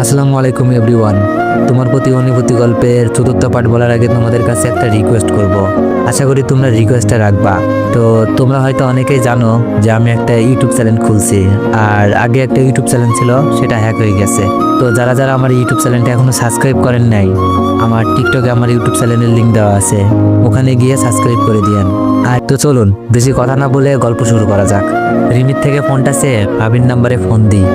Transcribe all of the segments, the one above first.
আসসালামু আলাইকুম এভরিওয়ান। তোমার প্রতি অনুভূতি গল্পের চতুর্থ পার্ট বলার আগে তোমাদের কাছে একটা রিকোয়েস্ট করব। আশা করি তোমরা রিকোয়েস্টটা রাখবা। তো তোমরা হয়তো অনেকেই জানো যে আমি একটা ইউটিউব চ্যানেল খুলছি, আর আগে একটা ইউটিউব চ্যানেল ছিল, সেটা হ্যাক হয়ে গেছে। তো যারা যারা আমার ইউটিউব চ্যানেলটা এখনো সাবস্ক্রাইব করেন নাই, আমার টিকটকে আমার ইউটিউব চ্যানেলের লিঙ্ক দেওয়া আছে, ওখানে গিয়ে সাবস্ক্রাইব করে দিয়েন। আর তো চলুন বেশি কথা না বলে গল্প শুরু করা যাক। রিমির থেকে ফোনটা সে ভাবির নাম্বারে ফোন দিই,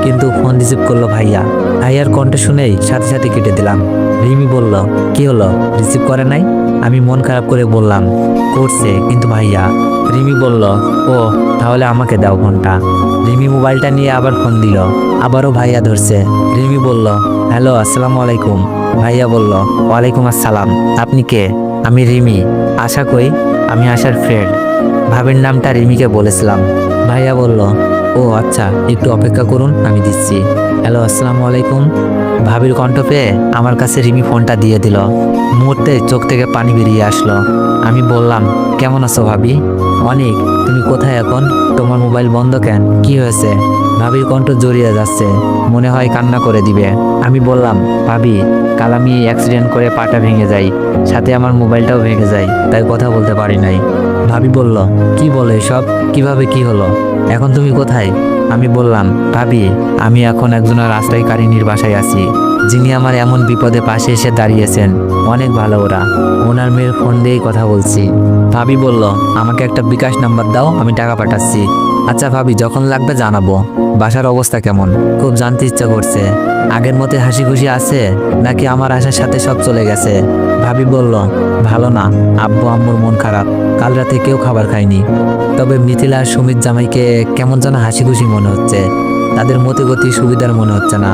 কিন্তু ফোন রিসিভ করলো ভাইয়া। ভাইয়ার কণ্ঠ শুনেই সাথে সাথে কেটে দিলাম। রিমি বলল, কি হলো, রিসিভ করে নাই? আমি মন খারাপ করে বললাম, করছে কিন্তু ভাইয়া। রিমি বলল, ও তাহলে আমাকে দাও ফোনটা। রিমি মোবাইলটা নিয়ে আবার ফোন দিল, আবারও ভাইয়া ধরছে। রিমি বলল, হ্যালো আসসালামু আলাইকুম। ভাইয়া বলল, ওয়ালাইকুম আসসালাম। আপনি কে? আমি রিমি। আশা কই? আমি আশার ফ্রেন্ড। ভাবির নামটা রিমিকে বলেছিলাম। ভাইয়া বলল, ও আচ্ছা, একটু অপেক্ষা করুন, আমি দিচ্ছি। হ্যালো আসসালামু আলাইকুম। ভাবির কণ্ঠ পেয়ে আমার কাছে রিমি ফোনটা দিয়ে দিল। মুহূর্তে চোখ থেকে পানি বেরিয়ে আসলো। আমি বললাম, কেমন আছো ভাবি? অনেক। তুমি কোথায় এখন? তোমার মোবাইল বন্ধ কেন, কি হয়েছে? ভাবির কণ্ঠ জড়িয়ে যাচ্ছে, মনে হয় কান্না করে দিবে। আমি বললাম, ভাবি, কাল আমি অ্যাক্সিডেন্ট করে পাটা ভেঙে যাই, সাথে আমার মোবাইলটাও ভেঙে যায়, তাই কথা বলতে পারি নাই। ভাবি বলল, কি বলে এসব, কিভাবে কি হলো? এখন তুমি কোথায়? আমি বললাম, ভাবি, আমি এখন একজনের আশ্রয়কারিনীর বাসায় আছি, যিনি আমার এমন বিপদে পাশে এসে দাঁড়িয়েছেন। অনেক ভালো ওরা, ওনার মেয়ের ফোন দিয়েই কথা বলছি। ভাবি বলল, আমাকে একটা বিকাশ নাম্বার দাও, আমি টাকা পাঠাচ্ছি। আচ্ছা ভাবি, যখন লাগবে জানাবো। বাসার অবস্থা কেমন? খুব জানতে ইচ্ছা করছে। আগের মতো হাসি খুশি আছে, নাকি আমার আসার সাথে সব চলে গেছে? ভাবি বলল, ভালো না, আব্বু আম্মুর মন খারাপ, কাল রাতে কেউ খাবার খায়নি। তবে মিথিলা আর সুমিত জামাইকে কেমন যেন হাসি খুশি মনে হচ্ছে, তাদের মতি গতি সুবিধার মনে হচ্ছে না।